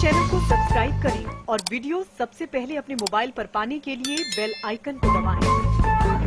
Channel को subscribe करें और वीडियो सबसे पहले अपने मोबाइल पर पाने के लिए बेल आइकन को दबाएं।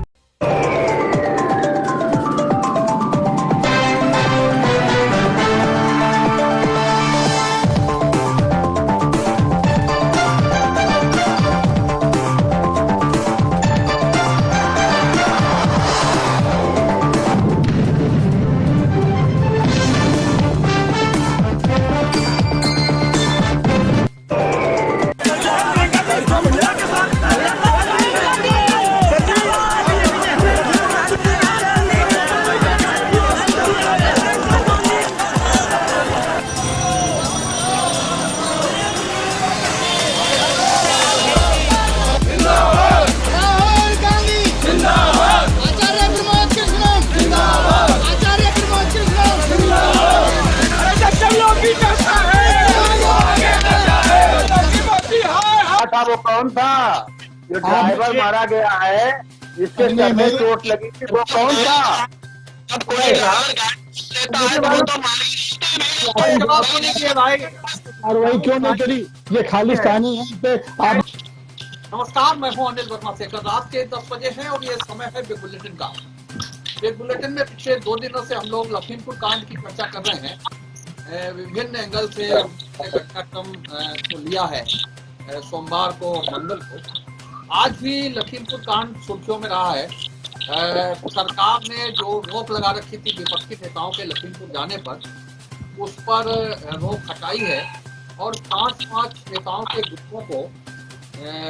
वो कौन था जो ड्राइवर मारा गया है, जिसके सर में चोट लगी थी, वो कौन था? कार्रवाई क्यों नहीं करी? ये खालिस्तानी है। आप नमस्कार, मैं हूं अनिल वर्मा शेखर। रात के 10 बजे हैं और ये समय है बिग बुलेटिन का। बिग बुलेटिन में पिछले 2 दिनों से हम लोग लखीमपुर कांड की चर्चा कर रहे हैं। विभिन्न एंगल से घटनाक्रम को लिया है। सोमवार को और मंगल को आज भी लखीमपुर कांड सुर्खियों में रहा है। सरकार ने जो रोक लगा रखी थी विपक्षी नेताओं के लखीमपुर जाने पर, उस पर रोक हटाई है और 5 नेताओं के ग्रुपों को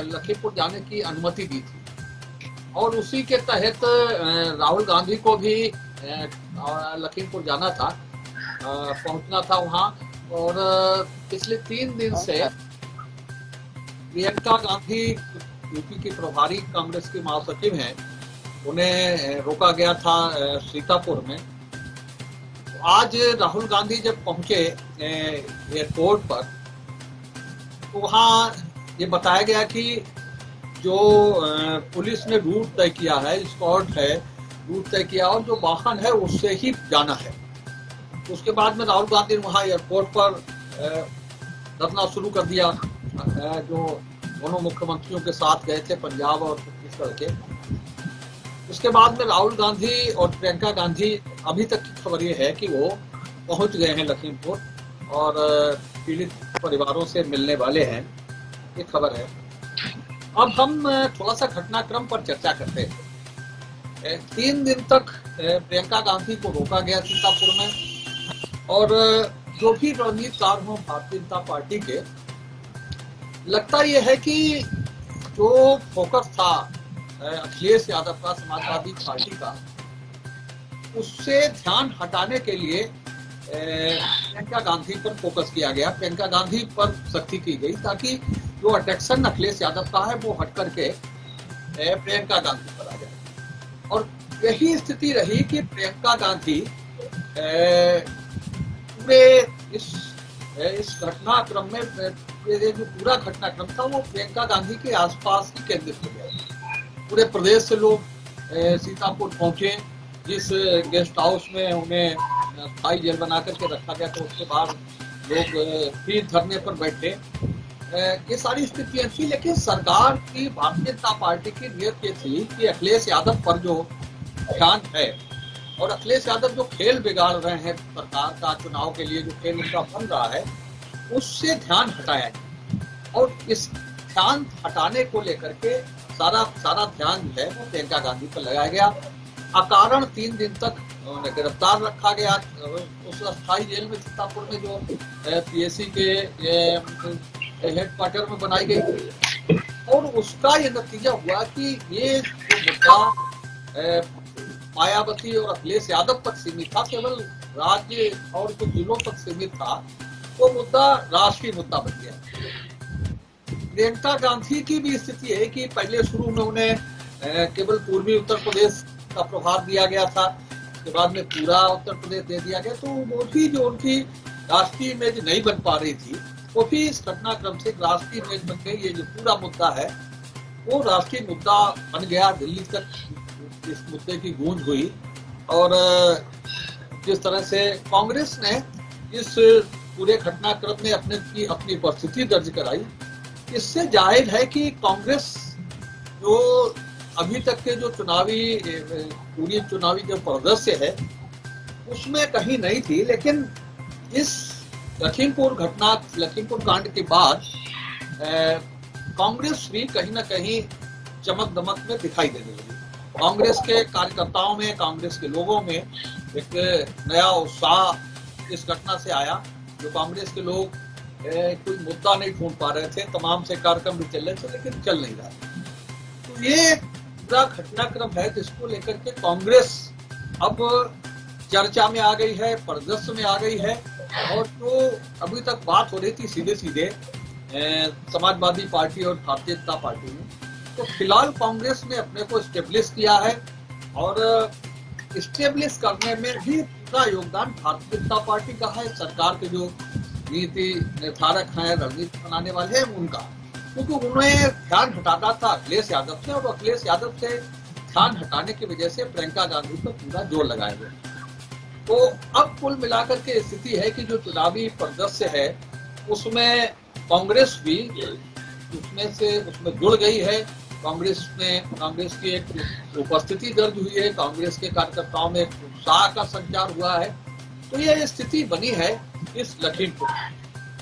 लखीमपुर जाने की अनुमति दी थी और उसी के तहत राहुल गांधी को भी लखीमपुर जाना था, पहुंचना था वहां। और पिछले 3 दिन से प्रियंका गांधी यूपी की प्रभारी कांग्रेस की महासचिव हैं, उन्हें रोका गया था सीतापुर में। आज राहुल गांधी जब पहुंचे एयरपोर्ट पर, तो वहाँ ये बताया गया कि जो पुलिस ने रूट तय किया है, स्कॉट है, रूट तय किया और जो वाहन है उससे ही जाना है। उसके बाद में राहुल गांधी ने वहाँ एयरपोर्ट पर धरना शुरू कर दिया। जो दोनों मुख्यमंत्रियों के साथ गए थे, पंजाब और छत्तीसगढ़ के। उसके बाद में राहुल गांधी और प्रियंका गांधी, अभी तक की खबर ये है कि वो पहुंच गए हैं लखीमपुर और पीड़ित परिवारों से मिलने वाले हैं, ये खबर है। अब हम थोड़ा सा घटनाक्रम पर चर्चा करते हैं। 3 दिन तक प्रियंका गांधी को रोका गया सीतापुर में और जो भी रणनीतिकार हों भारतीय जनता पार्टी के, लगता यह है कि जो फोकस था अखिलेश यादव का, समाजवादी पार्टी का, उससे ध्यान हटाने के लिए प्रियंका गांधी पर फोकस किया गया, प्रियंका गांधी पर सख्ती की गई ताकि जो अटेंशन अखिलेश यादव का है वो हट करके प्रियंका गांधी पर आ जाए। और यही स्थिति रही कि प्रियंका गांधी पूरे इस घटनाक्रम में, ये जो पूरा घटनाक्रम था वो प्रियंका गांधी के आसपास ही केंद्रित हो गया। पूरे प्रदेश से लोग सीतापुर पहुंचे, जिस गेस्ट हाउस में उन्हें स्थायी जेल बना करके रखा गया था, उसके बाद लोग फिर धरने पर बैठे। ये सारी स्थितियां थी, लेकिन सरकार की, भारतीय जनता पार्टी की नीयत ये थी कि अखिलेश यादव पर जो ध्यान है और अखिलेश यादव जो खेल बिगाड़ रहे हैं सरकार का, चुनाव के लिए जो खेल उनका बन रहा है, उससे ध्यान हटाया गया। और इस ध्यान हटाने को लेकर के सारा ध्यान जो है वो प्रियंका गांधी पर लगाया गया। अकारण 3 दिन तक उन्हें गिरफ्तार रखा गया उस अस्थायी जेल में, सीतापुर में, जो पीएससी के हेडक्वार्टर में बनाई गई थी। और उसका ये नतीजा हुआ कि ये जो मुद्दा मायावती और अखिलेश यादव तक सीमित था, केवल राज्य और कुछ जिलों तक सीमित था, वो मुद्दा राष्ट्रीय मुद्दा बन गया। प्रियंका गांधी की भी स्थिति है कि पहले शुरू में उन्हें केवल पूर्वी उत्तर प्रदेश का प्रभार दिया गया था, उसके बाद में पूरा उत्तर प्रदेश दे दिया गया। तो वो भी जो उनकी राष्ट्रीय इमेज नहीं बन पा रही थी, वो भी इस घटनाक्रम से राष्ट्रीय इमेज बन गई। ये जो पूरा मुद्दा है वो राष्ट्रीय मुद्दा बन गया। दिल्ली तक इस मुद्दे की गूंज हुई और जिस तरह से कांग्रेस ने इस पूरे घटनाक्रम में अपनी उपस्थिति दर्ज कराई। इससे जाहिर है कि कांग्रेस जो अभी तक के जो पूरी चुनावी जो परिदृश्य है उसमें कहीं नहीं थी, लेकिन इस लखीमपुर कांड के बाद कांग्रेस भी कहीं ना कहीं चमक दमक में दिखाई देने लगी। कांग्रेस के कार्यकर्ताओं में, कांग्रेस के लोगों में एक नया उत्साह इस घटना से आया। जो कांग्रेस के लोग कोई मुद्दा नहीं ढूंढ पा रहे थे, तमाम से कार्यक्रम भी चल रहे थे लेकिन चल नहीं रहा। तो ये पूरा घटनाक्रम है जिसको लेकर के कांग्रेस अब चर्चा में आ गई है, परिदृश्य में आ गई है। और जो अभी तक बात हो रही थी सीधे समाजवादी पार्टी और भारतीय जनता पार्टी में, तो फिलहाल कांग्रेस ने अपने को स्टेब्लिश किया है और स्टेब्लिश करने में भी पूरा योगदान भारतीय जनता पार्टी का है। सरकार के जो नीति निर्धारक हैं, रणनीति बनाने वाले हैं उनका, क्योंकि उन्हें ध्यान हटाना था अखिलेश यादव से, और अखिलेश यादव से ध्यान हटाने की वजह से प्रियंका गांधी पर पूरा जोर लगाया गया। तो अब कुल मिलाकर के स्थिति है कि जो चुनावी परिदृश्य है उसमें कांग्रेस भी उसमें जुड़ गई है। कांग्रेस की एक उपस्थिति दर्ज हुई है, कांग्रेस के कार्यकर्ताओं में उत्साह का संचार हुआ है। तो यह स्थिति बनी है इस लखीमपुर।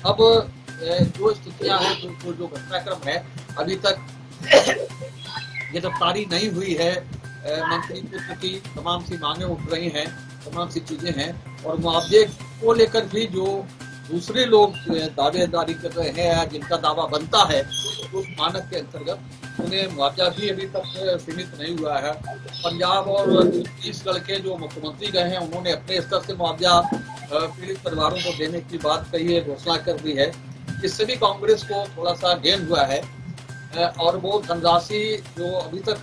अब जो स्थितियां हैं, जो घटनाक्रम है, अभी तक गिरफ्तारी नहीं हुई है मंत्री पुत्र की, तमाम सी मांगे उठ रही हैं, तमाम सी चीजें हैं, और मुआवजे को लेकर भी जो दूसरे लोग दावेदारी कर रहे हैं, जिनका दावा बनता है उस मानक के अंतर्गत उन्हें मुआवजा भी अभी तक सीमित नहीं हुआ है। पंजाब और छत्तीसगढ़ के जो मुख्यमंत्री गए हैं उन्होंने अपने स्तर से मुआवजा पीड़ित परिवारों को देने की बात कही है, घोषणा कर दी है। इससे भी कांग्रेस को थोड़ा सा गेन हुआ है, और वो धनराशि जो अभी तक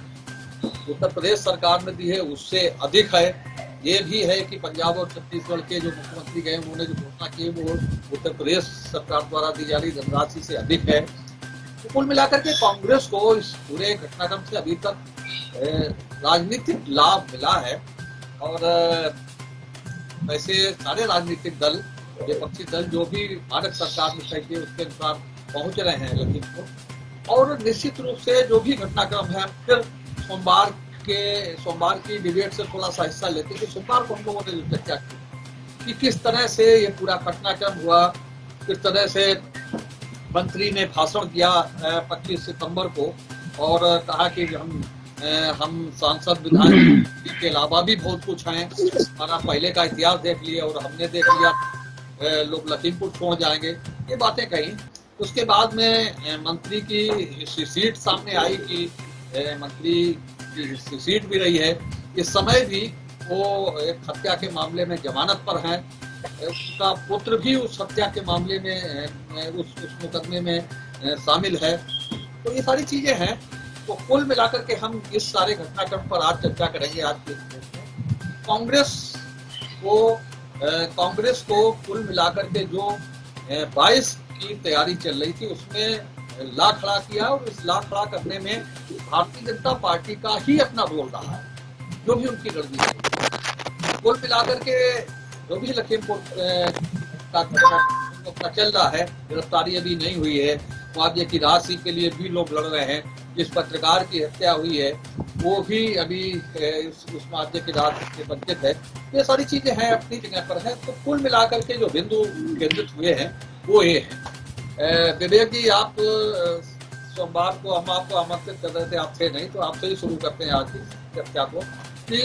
उत्तर प्रदेश सरकार ने दी है उससे अधिक है। ये भी है कि पंजाब और छत्तीसगढ़ के जो मुख्यमंत्री गए उन्होंने जो घोषणा की वो उत्तर प्रदेश सरकार द्वारा दी जा रही धनराशि से अधिक है। तो कुल मिलाकर के कांग्रेस को इस पूरे घटनाक्रम से अभी तक राजनीतिक लाभ मिला है, और वैसे सारे राजनीतिक दल, विपक्षी दल जो भी भारत सरकार ने तय किए उसके अनुसार पहुंच रहे हैं लखीमपुर। और निश्चित रूप से जो भी घटनाक्रम है, फिर सोमवार की डिबेट से थोड़ा सा हिस्सा लेते कि सोमवार को हम लोगों ने जो चर्चा की कि किस तरह से ये पूरा घटनाक्रम हुआ, किस तरह से मंत्री ने भाषण दिया 25 सितंबर को, और कहा कि हम सांसद विधायक के अलावा भी बहुत कुछ हैं, हमारा पहले का इतिहास देख लिया और हमने देख लिया, लोग लखीमपुर छोड़ जाएंगे, ये बातें कही। उसके बाद में मंत्री की सीट सामने आई कि मंत्री की सीट भी रही है, इस समय भी वो एक हत्या के मामले में जमानत पर हैं, उसका पुत्र भी उस हत्या के मामले में उस मुकदमे में शामिल है। तो ये सारी चीजें हैं। तो कुल मिलाकर के हम इस सारे घटनाक्रम पर आज चर्चा करेंगे। आज के कांग्रेस को कुल मिलाकर के जो 22 की तैयारी चल रही थी उसमें ला खड़ा किया, और इस ला खड़ा करने में भारतीय जनता पार्टी का ही अपना रोल रहा है, जो भी उनकी रणनीति। कुल मिलाकर के जो भी लखीमपुर का चल रहा है, गिरफ्तारी अभी नहीं हुई है, मुआवजे की राशि के लिए भी लोग लड़ रहे हैं, जिस पत्रकार की हत्या हुई है वो भी अभी उस मुआवजे की राशि से वंचित है। ये सारी चीजें हैं, अपनी जगह पर है। तो कुल मिलाकर के जो बिंदु केंद्रित हुए हैं वो ये है। विवेक जी, आप सोमवार को हम आपको आमंत्रित कर रहे थे, आप थे नहीं, तो आपसे ही शुरू करते हैं आज की चर्चा को कि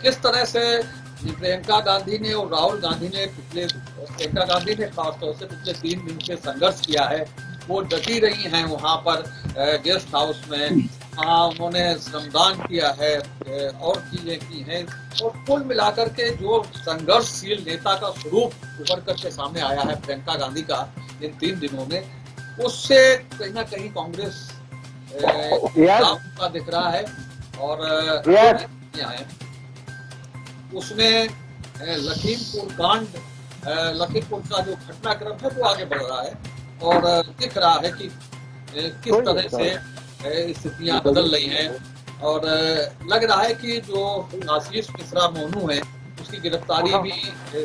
किस तरह से प्रियंका गांधी ने और राहुल गांधी ने प्रियंका गांधी ने खासतौर से पिछले 3 दिन से संघर्ष किया है। वो डटी रही हैं वहाँ पर गेस्ट हाउस में, वहाँ उन्होंने श्रमदान किया है और चीजें की हैं, और कुल मिलाकर के जो संघर्षशील नेता का स्वरूप उभर करके सामने आया है प्रियंका गांधी का इन 3 दिनों में, उससे कहीं ना कहीं कांग्रेस का दिख रहा है। और उसमें लखीमपुर का जो घटनाक्रम है वो आगे बढ़ रहा है, और दिख रहा है कि किस तरह से स्थितियां बदल रही हैं, और लग रहा है कि जो आशीष मिश्रा मोनू है उसकी गिरफ्तारी भी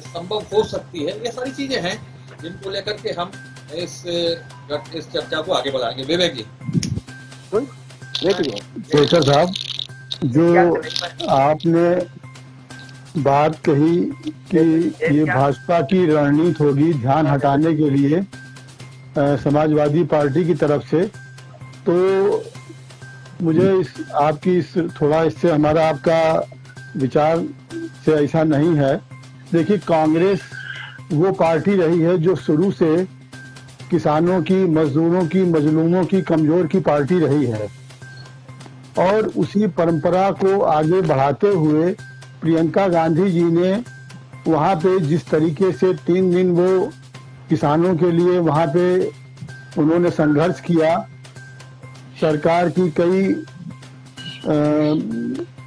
संभव हो सकती है। ये सारी चीजें हैं। जिनको लेकर के हम इस चर्चा को आगे बढ़ाएंगे। विवेक जी। देखिए शेखर साहब, जो आपने बात कही कि ये भाजपा की रणनीति होगी ध्यान हटाने के लिए समाजवादी पार्टी की तरफ से, तो मुझे आपकी थोड़ा इससे हमारा आपका विचार से ऐसा नहीं है। देखिए, कांग्रेस वो पार्टी रही है जो शुरू से किसानों की, मजदूरों की, मजलूमों की, कमजोर की पार्टी रही है, और उसी परंपरा को आगे बढ़ाते हुए प्रियंका गांधी जी ने वहाँ पे जिस तरीके से 3 दिन वो किसानों के लिए वहाँ पे उन्होंने संघर्ष किया, सरकार की कई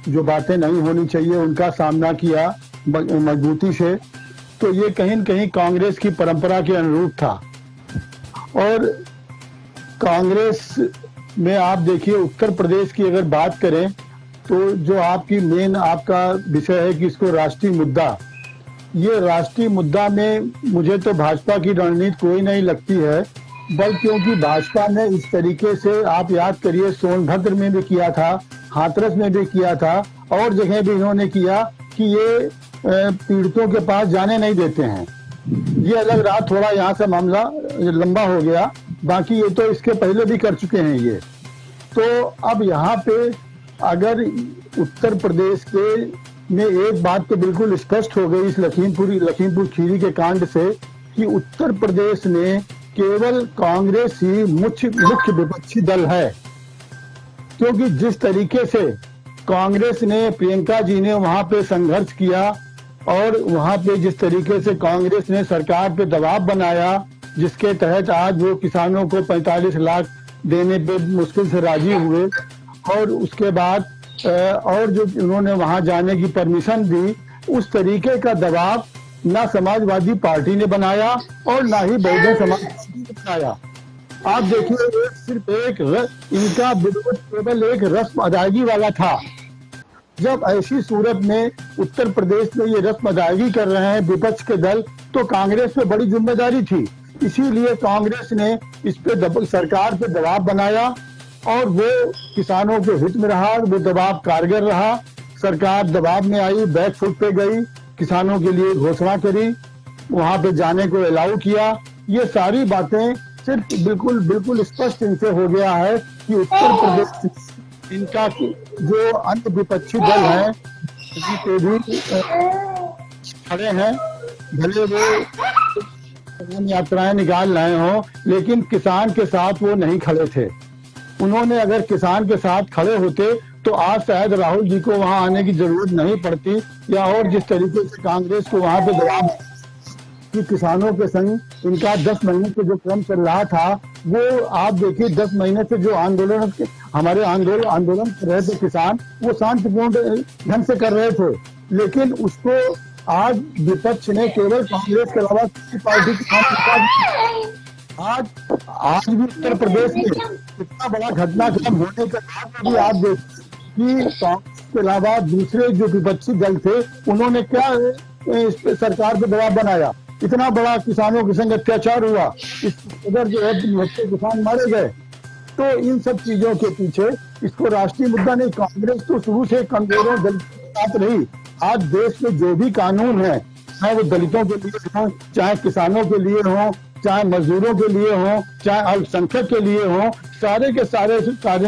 जो बातें नहीं होनी चाहिए उनका सामना किया मजबूती से, तो ये कहीं न कहीं कांग्रेस की परंपरा के अनुरूप था। और कांग्रेस में आप देखिए, उत्तर प्रदेश की अगर बात करें तो जो आपकी मेन आपका विषय है कि इसको राष्ट्रीय मुद्दा, ये राष्ट्रीय मुद्दा में मुझे तो भाजपा की रणनीति कोई नहीं लगती है, बल्कि क्योंकि भाजपा ने इस तरीके से, आप याद करिए, सोनभद्र में भी किया था, हाथरस में भी किया था, और जगह भी इन्होंने किया कि ये पीड़ितों के पास जाने नहीं देते हैं। ये अलग रहा, थोड़ा यहाँ से मामला लंबा हो गया, बाकी ये तो इसके पहले भी कर चुके हैं ये। तो अब यहाँ पे अगर उत्तर प्रदेश के में एक बात तो बिल्कुल स्पष्ट हो गई इस लखीमपुर खीरी के कांड से, कि उत्तर प्रदेश में केवल कांग्रेस ही मुख्य विपक्षी दल है। क्योंकि जिस तरीके से कांग्रेस ने, प्रियंका जी ने वहां पे संघर्ष किया, और वहां पे जिस तरीके से कांग्रेस ने सरकार पे दबाव बनाया, जिसके तहत आज वो किसानों को 45 लाख देने पे मुश्किल से राजी हुए, और उसके बाद और जो उन्होंने वहां जाने की परमिशन दी, उस तरीके का दबाव ना समाजवादी पार्टी ने बनाया और ना ही बहुजन समाज पार्टी ने बनाया। आप देखिए, सिर्फ इनका विरोध केवल एक रस्म अदायगी वाला था। जब ऐसी सूरत में उत्तर प्रदेश में ये रस्म अदायगी कर रहे हैं विपक्ष के दल, तो कांग्रेस पे बड़ी जिम्मेदारी थी। इसीलिए कांग्रेस ने इस पे सरकार पे दबाव बनाया, और वो किसानों के हित में रहा, वो दबाव कारगर रहा। सरकार दबाव में आई, बैक फुट पे गई, किसानों के लिए घोषणा करी, वहां पे जाने को अलाउ किया। ये सारी बातें सिर्फ बिल्कुल स्पष्ट इनसे हो गया है कि उत्तर प्रदेश इनका जो अन्य विपक्षी दल है पे भी खड़े हैं, भले वो यात्राएं निकाल रहे हों, लेकिन किसान के साथ वो नहीं खड़े थे। उन्होंने अगर किसान के साथ खड़े होते तो आज शायद राहुल जी को वहां आने की जरूरत नहीं पड़ती, या और जिस तरीके से कांग्रेस को वहां पे दबाव कि किसानों के संग इनका 10 महीने से जो क्रम चल रहा था, वो आप देखिए 10 महीने से जो हमारे आंदोलन कर रहे थे किसान, वो शांतिपूर्ण ढंग से कर रहे थे, लेकिन उसको आज विपक्ष ने केवल कांग्रेस के अलावा किसी पार्टी के साथ आज भी उत्तर प्रदेश में इतना बड़ा घटनाक्रम होने के बाद भी आप देखिए कि कांग्रेस के अलावा दूसरे जो विपक्षी दल थे, उन्होंने क्या सरकार पे दबाव बनाया। इतना बड़ा किसानों के संग अत्याचार हुआ, इस अगर जो है किसान मारे गए। तो इन सब चीजों के पीछे इसको राष्ट्रीय मुद्दा नहीं, कांग्रेस तो शुरू से कमजोरों दलितों के साथ रही। आज देश में जो भी कानून है, चाहे वो दलितों के लिए हो, चाहे किसानों के लिए हो, चाहे मजदूरों के लिए हो, चाहे अल्पसंख्यक के लिए हो, सारे के सारे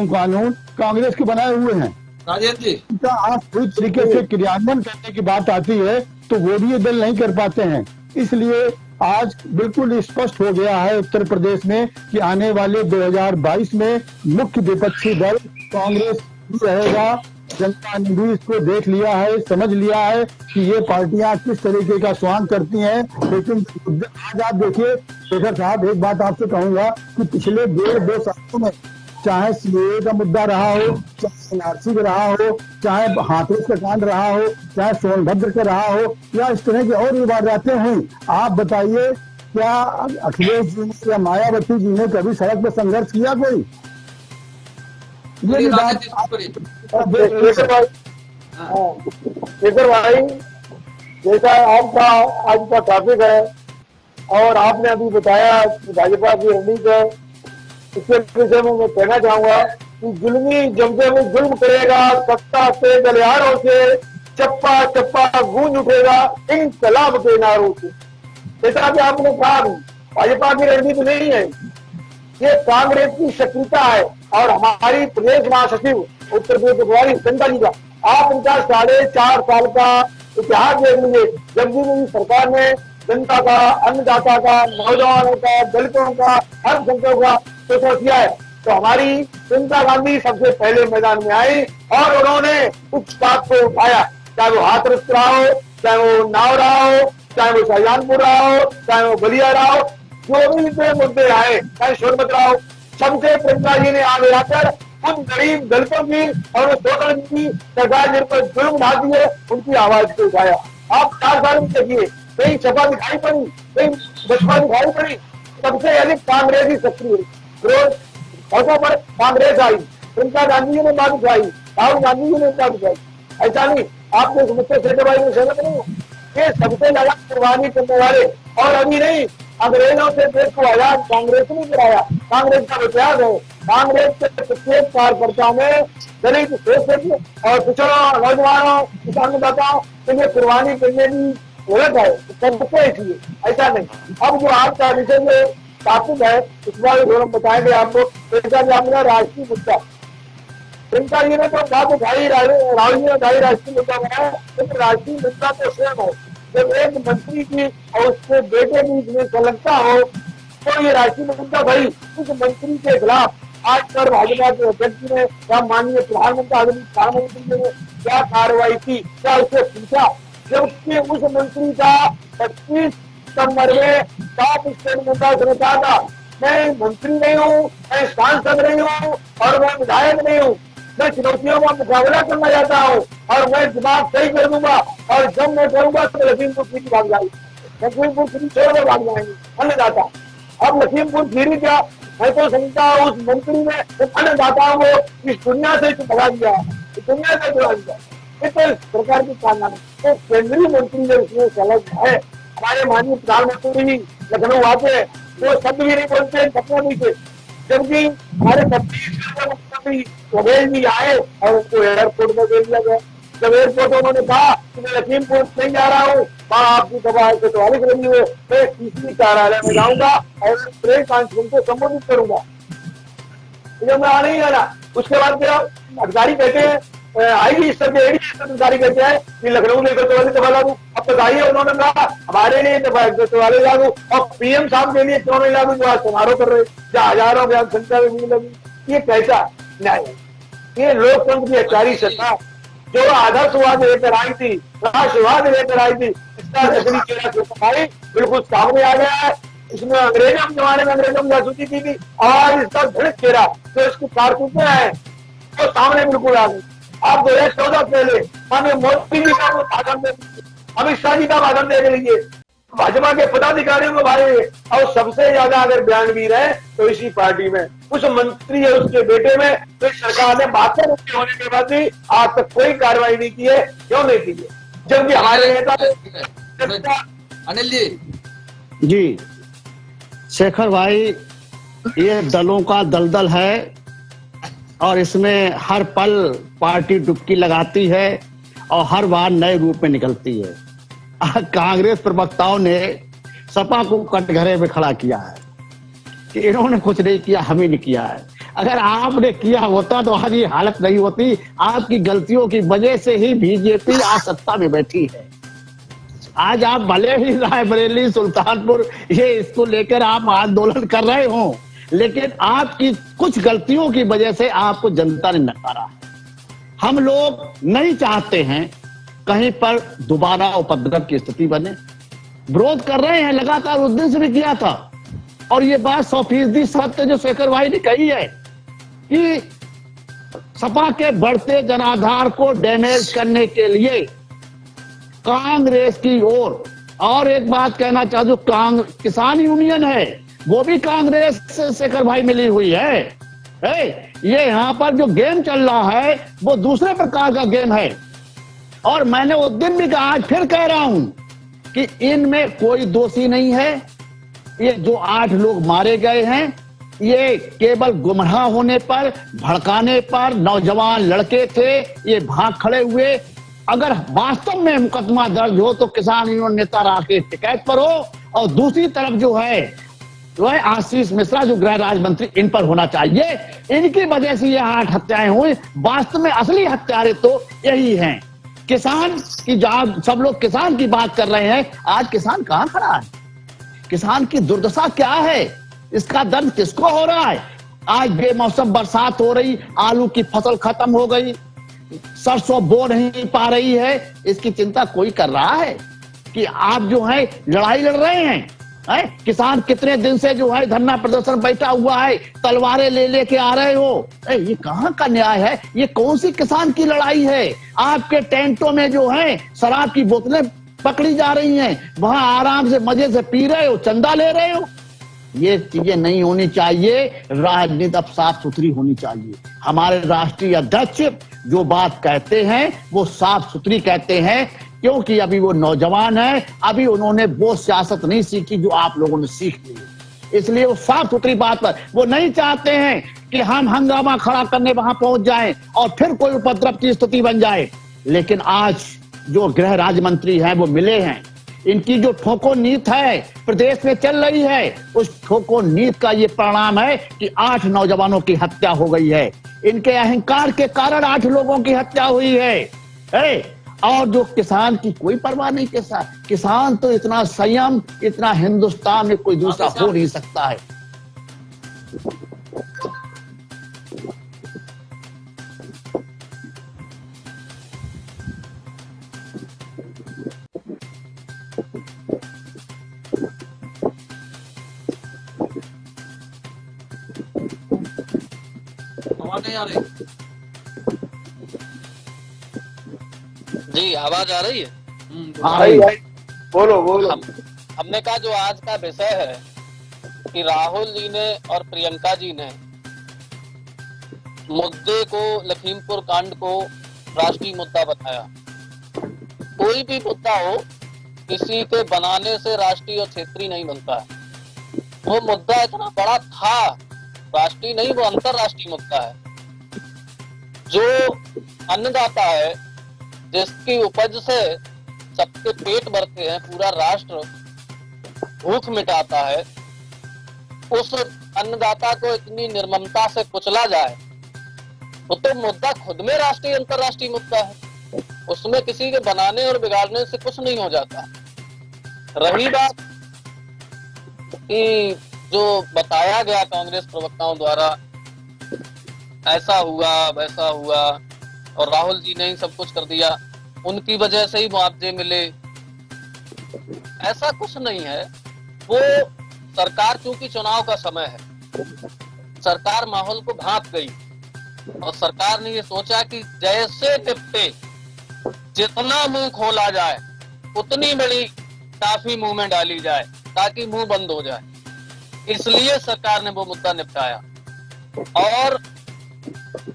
कानून कांग्रेस के बनाए हुए हैं। राजेंद्र जी, इनका आज पूरी तरीके से क्रियान्वयन करने की बात आती है तो वो भी ये दल नहीं कर पाते हैं। इसलिए आज बिल्कुल स्पष्ट हो गया है उत्तर प्रदेश में कि आने वाले 2022 में मुख्य विपक्षी दल कांग्रेस ही रहेगा। जनता ने भी इसको देख लिया है, समझ लिया है कि ये पार्टियां किस तरीके का स्वांग करती हैं। लेकिन आज आप देखिए शेखर साहब, एक बात आपसे कहूंगा कि पिछले 1.5-2 सालों में चाहे सीएए का मुद्दा रहा हो, चाहे एनआरसी का रहा हो, चाहे हाथरस का कांड रहा हो, चाहे सोनभद्र का रहा हो, या इस तरह की और भी वारदातें हुई, आप बताइए क्या अखिलेश जी ने या मायावती जी ने कभी सड़क पर संघर्ष किया कोई? ये भी बात शेखर भाई, जैसा आपका आज का टॉपिक है और आपने अभी बताया कि भाजपा की रणनीति है, इसके विषय में मैं कहना चाहूंगा कि जुल्मी जब जुल्म करेगा सत्ता से गलियारों से चप्पा चप्पा गूंज उठेगा इंकलाब के नारों से। जैसा कि आपने कहा भी भाजपा की रणनीति नहीं है, ये कांग्रेस की सक्रियता है। और हमारी प्रदेश महासचिव उत्तर प्रदेश प्रभारी चंदा जी का आप उनका 4.5 साल का इतिहास देख लीजिए। जब भी मेरी सरकार ने जनता का, अन्नदाता का, नौजवानों का, दलितों का, अल्पसंख्यकों का शोषण किया है, तो हमारी इंदिरा गांधी सबसे पहले मैदान में आई और उन्होंने उस बात को उठाया, चाहे वो हाथरस रहा हो, चाहे वो नाव रहा हो, चाहे वो शाहजहानपुर रहा हो, चाहे वो बलिया रहा हो, जो भी इतने मुद्दे आए, चाहे सोनभद्र रहा हो, सबसे प्रियंका जी ने आगे आकर उन गरीब दलितों की और शोषण की सरकार जिन पर जुल्म ढा दिए उनकी आवाज को उठाया। आप 4 साल में देखिए, कहीं सपा दिखाई पड़ी, कहीं बसपा दिखाई पड़ी, सबसे अधिक कांग्रेस ही सक्रिय विरोध सड़कों पर कांग्रेस आई, प्रियंका गांधी जी ने बात उठाई, राहुल गांधी जी ने बात उठाई। ऐसा नहीं आपको इस मुद्दे से में सहमत नहीं हो, ये सबसे ज्यादा कुर्बानी करने वाले और अभी नहीं अंग्रेजों से देश को आजाद कांग्रेस ने कराया, कांग्रेस का इतिहास है। कांग्रेस के प्रत्येक कार्यकर्ता में दलित शोषित और पिछड़ों, नौजवानों, किसानदाताओं के लिए कुर्बानी करने की जरूरत है, सबको इसलिए ऐसा नहीं। अब जो आज का विषय जो टॉपिक है इस बार हम बताएंगे आपको। अपना राष्ट्रीय मुद्दा प्रियंका जी ने तो बात उठाई, राहुल जी ने उठाई राष्ट्रीय मुद्दा बनाया, लेकिन राष्ट्रीय मुद्दा तो स्वयं है। जब एक मंत्री की और उसके बेटे की इसमें संलग्नता हो तो ये राष्ट्रीय मुद्दा भाई उस मंत्री के खिलाफ आज कर भाजपा के अध्यक्ष ने या माननीय प्रधानमंत्री ने क्या कार्रवाई की, क्या उससे पूछा, जबकि उस मंत्री का 25 सितंबर में टॉप स्टेटमेंट उसने कहा था, मैं मंत्री नहीं हूँ, मैं सांसद नहीं हूँ और मैं विधायक नहीं हूँ, मैं चुनौतियों का मुकाबला करना चाहता हूँ और मैं दिमाग सही कर दूंगा और जब मैं करूंगा तो लखीमपुर खीरी भाग जाएगी, लखीमपुर खीरी छोड़कर भाग जाएंगे अन्नदाता। अब लखीमपुर खीरी क्या, मैं तो समझता हूँ उस मंत्री ने अन्नदाताओं को इस दुनिया से भगा दिया, इस दुनिया से भगा दिया। ये तो सरकार की कारनामे, तो केंद्रीय मंत्री जो इसमें संलग्न है, हमारे माननीय प्रधानमंत्री भी लखनऊ आते वो शब्द भी नहीं बोलते, सपना नहीं थे, जबकि हमारे मुख्यमंत्री बघेल जी आए और उनको एयरपोर्ट में दे दिया गया। जब एयरपोर्ट उन्होंने कहा कि मैं लखीमपुर नहीं जा रहा हूँ, आपकी सभा से तो अलग रही हो, मैं तीसरी कार्यालय में जाऊंगा और प्रेस कॉन्फ्रेंस को संबोधित करूंगा, जब मैं आ नहीं जाना। उसके बाद फिर अधिकारी कहते हैं आईजी स्तर के अधिकारी कहते हैं कि लखनऊ लेकर तो वाले दफा लागू, अब तक आइए उन्होंने कहा हमारे लिए तो वाले लागू और पीएम साहब के लिए क्यों नहीं लागू, जो आज समारोह कर रहे जहाँ हजारों की संख्या में भीड़ लगी। ये कैसा न्याय है? ये लोकतंत्र की अचारी सरकार जो आदर्शवाद लेकर आई थी, राष्ट्रवाद लेकर आई थी, इसका असली चेहरा बिल्कुल सामने आ गया है। इसमें अंग्रेजों के जमाने में अंग्रेजों की जासूसी की थी, आज इसका धड़क चेहरा जो इसकी कारतूतें हैं वो सामने बिल्कुल आ गई। आप 2014 पहले माननीय मोदी जी का भाषण दे, अमित शाह जी का भाषण दे लीजिए, भाजपा के पदाधिकारियों को भाई, और सबसे ज्यादा अगर बयानवीर है तो इसी पार्टी में उस मंत्री है उसके बेटे में। तो सरकार ने 72 रुपये होने के बाद भी आज तक कोई कार्रवाई नहीं की है, क्यों नहीं की है? जबकि हमारे नेता अनिल जी, शेखर भाई, ये दलों का दलदल है और इसमें हर पल पार्टी डुबकी लगाती है और हर बार नए रूप में निकलती है। कांग्रेस प्रवक्ताओं ने सपा को कटघरे में खड़ा किया है कि इन्होंने कुछ नहीं किया, हमें नहीं किया है। अगर आपने किया होता तो आज ये हालत नहीं होती। आपकी गलतियों की वजह से ही बीजेपी आज सत्ता में बैठी है। आज आप भले ही रायबरेली, सुल्तानपुर ये इसको लेकर आप आंदोलन कर रहे हो, लेकिन आपकी कुछ गलतियों की वजह से आपको जनता ने नकारा है। हम लोग नहीं चाहते हैं कहीं पर दोबारा उपद्रव की स्थिति बने, विरोध कर रहे हैं लगातार, उस दिन से भी किया था। और ये बात 100% सत्य जो शेखर भाई ने कही है कि सपा के बढ़ते जनाधार को डैमेज करने के लिए कांग्रेस की ओर, और एक बात कहना चाहूं, किसान यूनियन है वो भी कांग्रेस से शेखर भाई मिली हुई है। ये यहाँ पर जो गेम चल रहा है वो दूसरे प्रकार का गेम है। और मैंने उस दिन भी कहा, आज फिर कह रहा हूं कि इनमें कोई दोषी नहीं है, ये जो 8 लोग मारे गए हैं, ये केवल गुमराह होने पर, भड़काने पर, नौजवान लड़के थे, ये भाग खड़े हुए। अगर वास्तव में मुकदमा दर्ज हो तो किसान यूनियन नेता राकेश टिकैत पर हो, और दूसरी तरफ जो है आशीष मिश्रा जो गृह राज्य मंत्री, इन पर होना चाहिए। इनकी वजह से ये 8 हत्याएं हुई। वास्तव में असली हत्यारे तो यही हैं। किसान की, जब सब लोग किसान की बात कर रहे हैं, आज किसान कहां खड़ा है? किसान की दुर्दशा क्या है? इसका दर्द किसको हो रहा है? आज बेमौसम बरसात हो रही, आलू की फसल खत्म हो गई, सरसों बो नहीं पा रही है। इसकी चिंता कोई कर रहा है कि आप जो है लड़ाई लड़ रहे हैं? किसान कितने दिन से जो है धरना प्रदर्शन बैठा हुआ है, तलवारें ले लेके आ रहे हो। ये कहां का न्याय है? ये कौन सी किसान की लड़ाई है? आपके टेंटों में जो है शराब की बोतलें पकड़ी जा रही हैं, वहां आराम से मजे से पी रहे हो, चंदा ले रहे हो। ये चीजें नहीं होनी चाहिए। राजनीति अब साफ सुथरी होनी चाहिए। हमारे राष्ट्रीय अध्यक्ष जो बात कहते हैं वो साफ सुथरी कहते हैं, क्योंकि अभी वो नौजवान है, अभी उन्होंने वो सियासत नहीं सीखी जो आप लोगों ने सीख ली, इसलिए वो साफ सुथरी बात पर वो नहीं चाहते हैं कि हम हंगामा खड़ा करने वहां पहुंच जाएं और फिर कोई उपद्रव की स्थिति बन जाए। लेकिन आज जो गृह राज्य मंत्री हैं वो मिले हैं, इनकी जो ठोको नीति है प्रदेश में चल रही है, उस ठोको नीति का ये परिणाम है कि 8 नौजवानों की हत्या हो गई है। इनके अहंकार के कारण 8 लोगों की हत्या हुई है। और जो किसान की कोई परवाह नहीं। किसान तो इतना संयम, इतना हिंदुस्तान में कोई दूसरा हो नहीं सकता है। आवाज नहीं आ रही? जी आवाज आ रही है? बोलो बोलो। हमने कहा जो आज का विषय है कि राहुल जी ने और प्रियंका जी ने मुद्दे को, लखीमपुर कांड को राष्ट्रीय मुद्दा बताया। कोई भी मुद्दा हो, किसी के बनाने से राष्ट्रीय और क्षेत्रीय नहीं बनता है। वो मुद्दा इतना बड़ा था, राष्ट्रीय नहीं वो अंतरराष्ट्रीय मुद्दा है। जो अन्नदाता है, जिसकी उपज से सबके पेट भरते हैं, पूरा राष्ट्र भूख मिटाता है, उस अन्नदाता को इतनी निर्ममता से कुचला जाए, वो तो मुद्दा खुद में राष्ट्रीय अंतरराष्ट्रीय मुद्दा है। उसमें किसी के बनाने और बिगाड़ने से कुछ नहीं हो जाता। रही बात कि जो बताया गया कांग्रेस प्रवक्ताओं द्वारा, ऐसा हुआ वैसा हुआ और राहुल जी ने ही सब कुछ कर दिया, उनकी वजह से ही मुआवजे मिले, ऐसा कुछ नहीं है। वो सरकार, चूंकि चुनाव का समय है, सरकार माहौल को भांप गई और सरकार ने ये सोचा कि जैसे निपटे, जितना मुंह खोला जाए उतनी बड़ी काफी मुंह में डाली जाए ताकि मुंह बंद हो जाए। इसलिए सरकार ने वो मुद्दा निपटाया। और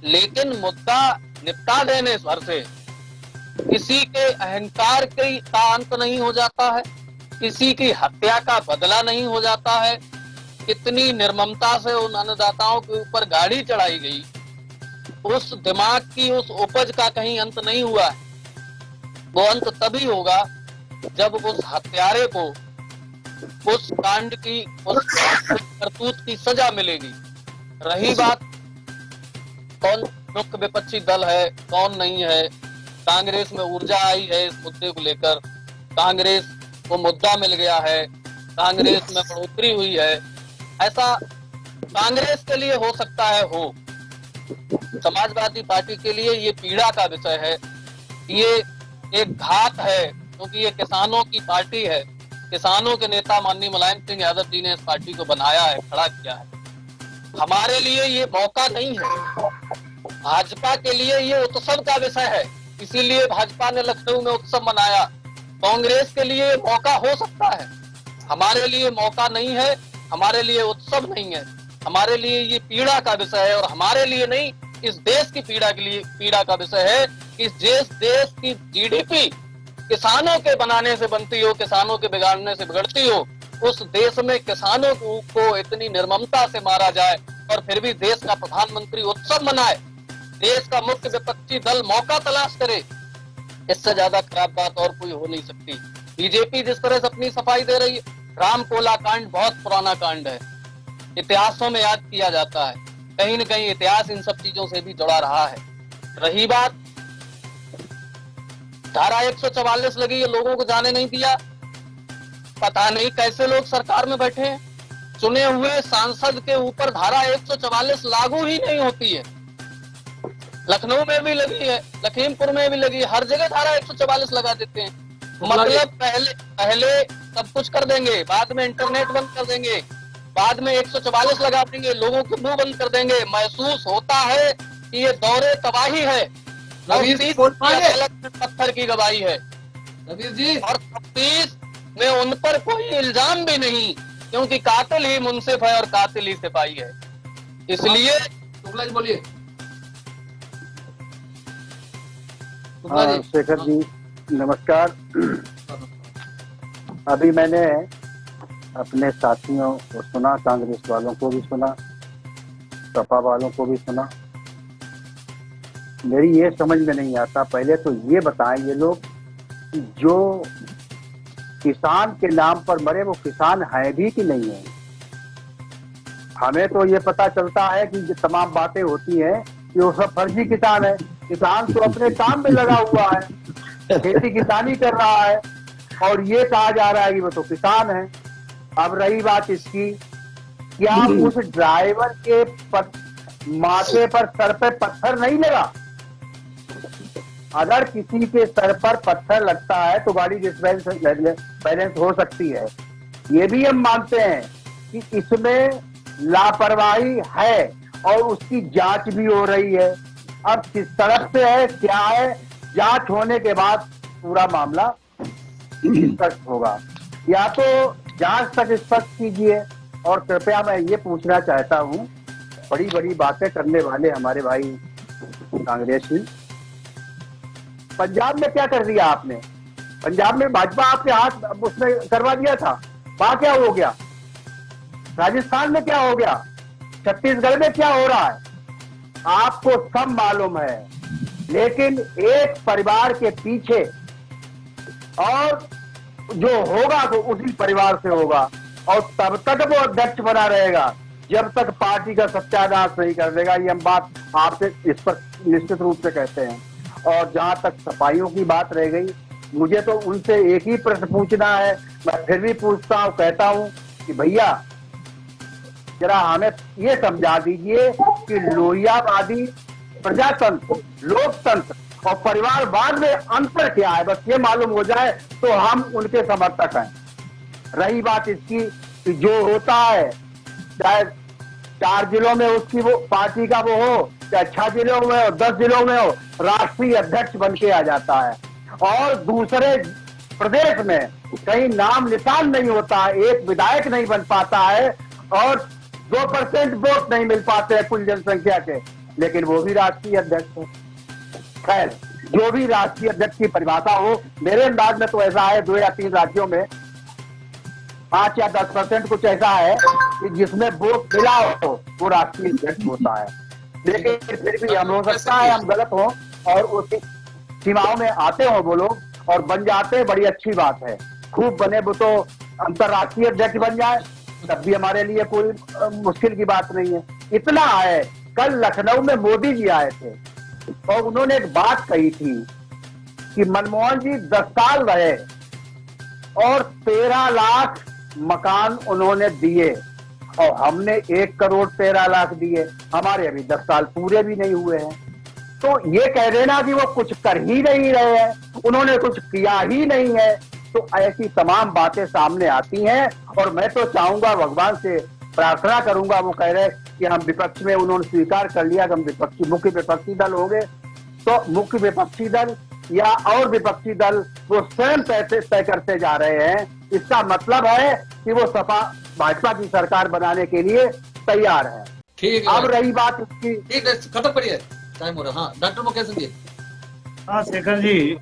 लेकिन मुद्दा निपटा देने भर से किसी के अहंकार का अंत नहीं हो जाता है, किसी की हत्या का बदला नहीं हो जाता है। कितनी निर्ममता से उन अन्नदाताओं के ऊपर गाड़ी चढ़ाई गई, उस दिमाग की, उस उपज का कहीं अंत नहीं हुआ। वो अंत तभी होगा जब उस हत्यारे को, उस कांड की, उस करतूत की सजा मिलेगी। रही बात कौन मुख्य विपक्षी दल है, कौन नहीं है, कांग्रेस में ऊर्जा आई है इस मुद्दे को लेकर, कांग्रेस को मुद्दा मिल गया है, कांग्रेस में बढ़ोतरी हुई है, ऐसा कांग्रेस के लिए हो सकता है हो। समाजवादी पार्टी के लिए ये पीड़ा का विषय है, ये एक घात है, क्योंकि ये किसानों की पार्टी है। किसानों के नेता माननीय मुलायम सिंह यादव जी ने इस पार्टी को बनाया है, खड़ा किया है। हमारे लिए ये मौका नहीं है, भाजपा के लिए ये उत्सव का विषय है, इसीलिए भाजपा ने लखनऊ में उत्सव मनाया। कांग्रेस के लिए मौका हो सकता है, हमारे लिए मौका नहीं है, हमारे लिए उत्सव नहीं है, हमारे लिए ये पीड़ा का विषय है। और हमारे लिए नहीं, इस देश की पीड़ा के लिए पीड़ा का विषय है। इस देश की जीडीपी किसानों के बनाने से बनती हो, किसानों के बिगाड़ने से बिगड़ती हो, उस देश में किसानों को इतनी निर्ममता से मारा जाए और फिर भी देश का प्रधानमंत्री उत्सव मनाए, देश का मुख्य विपक्षी दल मौका तलाश करे, इससे ज्यादा खराब बात और कोई हो नहीं सकती। बीजेपी जिस तरह से अपनी सफाई दे रही है, रामकोला कांड बहुत पुराना कांड है, इतिहासों में याद किया जाता है, कहीं न कहीं इतिहास इन सब चीजों से भी जुड़ा रहा है। रही बात धारा 144 लगी, ये लोगों को जाने नहीं दिया, पता नहीं कैसे लोग सरकार में बैठे हैं। चुने हुए सांसद के ऊपर धारा 144 लागू ही नहीं होती है। लखनऊ में भी लगी है, लखीमपुर में भी लगी है, हर जगह धारा 144 लगा देते हैं। मतलब पहले सब कुछ कर देंगे, बाद में इंटरनेट बंद कर देंगे, बाद में 144 लगा देंगे, लोगों के मुंह बंद कर देंगे। महसूस होता है कि ये दौरे तबाही है और पत्थर की गवाही है रवीर जी। और तफ्तीश में उन पर कोई इल्जाम भी नहीं, क्योंकि कातिल ही मुंसिफ है और कातिल ही सिपाही है। इसलिए शुक्ला जी बोलिए। शेखर जी नमस्कार। अभी मैंने अपने साथियों को सुना, कांग्रेस वालों को भी सुना, सपा वालों को भी सुना। मेरी ये समझ में नहीं आता, पहले तो ये बताएं ये लोग कि जो किसान के नाम पर मरे वो किसान है भी कि नहीं है। हमें तो ये पता चलता है कि जो तमाम बातें होती हैं कि वो सब फर्जी किसान है। किसान तो अपने काम में लगा हुआ है, खेती किसानी कर रहा है और ये कहा जा रहा है कि वो तो किसान है। अब रही बात इसकी, क्या उस ड्राइवर के माथे पर सर पे पत्थर नहीं लगा? अगर किसी के सर पर पत्थर लगता है तो गाड़ी बैलेंस हो सकती है, ये भी हम मानते हैं कि इसमें लापरवाही है और उसकी जांच भी हो रही है। अब किस तरफ से है, क्या है, जांच होने के बाद पूरा मामला स्पष्ट होगा। या तो जांच तक स्पष्ट कीजिए। और कृपया मैं ये पूछना चाहता हूँ, बड़ी बड़ी बातें करने वाले हमारे भाई कांग्रेसी, पंजाब में क्या कर दिया आपने? पंजाब में भाजपा आपके हाथ उसने करवा दिया था, वहां क्या हो गया? राजस्थान में क्या हो गया? छत्तीसगढ़ में क्या हो रहा है? आपको सब मालूम है। लेकिन एक परिवार के पीछे, और जो होगा तो उसी परिवार से होगा और तब तक वो अध्यक्ष बना रहेगा जब तक पार्टी का सत्यानाश नहीं कर देगा। ये हम बात आपसे इस पर निश्चित रूप से कहते हैं। और जहां तक सफाइयों की बात रह गई, मुझे तो उनसे एक ही प्रश्न पूछना है, मैं फिर भी पूछता हूं, कहता हूं कि भैया जरा हमें ये समझा दीजिए कि लोहियावादी प्रजातंत्र, लोकतंत्र और परिवारवाद में अंतर क्या है, बस ये मालूम हो जाए तो हम उनके समर्थक हैं। रही बात इसकी कि जो होता है, चाहे 4 जिलों में उसकी वो पार्टी का वो हो, चाहे 6 जिलों में हो, 10 जिलों में हो, राष्ट्रीय अध्यक्ष बन के आ जाता है और दूसरे प्रदेश में कहीं नाम निशान नहीं होता है, एक विधायक नहीं बन पाता है और 2% वोट नहीं मिल पाते हैं कुल जनसंख्या के, लेकिन वो भी राष्ट्रीय अध्यक्ष है। खैर, जो भी राष्ट्रीय अध्यक्ष की परिभाषा हो, मेरे अंदाज में तो ऐसा है 2 या 3 राज्यों में 5 या 10% कुछ ऐसा है कि जिसमें वोट मिला हो वो राष्ट्रीय अध्यक्ष होता है। लेकिन फिर भी हम हो सकता है हम गलत हो और उसी सीमाओं में आते हो वो लोग और बन जाते हैं, बड़ी अच्छी बात है। खूब बने वो तो अंतर्राष्ट्रीय अध्यक्ष बन जाए, तब भी हमारे लिए कोई मुश्किल की बात नहीं है। इतना है, कल लखनऊ में मोदी जी आए थे और उन्होंने एक बात कही थी कि मनमोहन जी 10 साल रहे और 13 लाख मकान उन्होंने दिए और हमने 1 करोड़ 13 लाख दिए। हमारे अभी 10 साल पूरे भी नहीं हुए हैं। तो ये कह देना कि वो कुछ कर ही नहीं रहे हैं, उन्होंने कुछ किया ही नहीं है, तो ऐसी तमाम बातें सामने आती हैं। और मैं तो चाहूंगा, भगवान से प्रार्थना करूंगा, वो कह रहे कि हम विपक्ष में, उन्होंने स्वीकार कर लिया कि हम मुख्य विपक्षी दल होंगे, तो मुख्य विपक्षी दल या और विपक्षी दल वो स्वयं तय करते जा रहे हैं। इसका मतलब है कि वो सपा भाजपा की सरकार बनाने के लिए तैयार है। ठीक है, अब रही बात इसकी, ठीक है, खत्म करिए, टाइम हो रहा है। हाँ, डॉक्टर मुकेश जी। हाँ शेखर जी,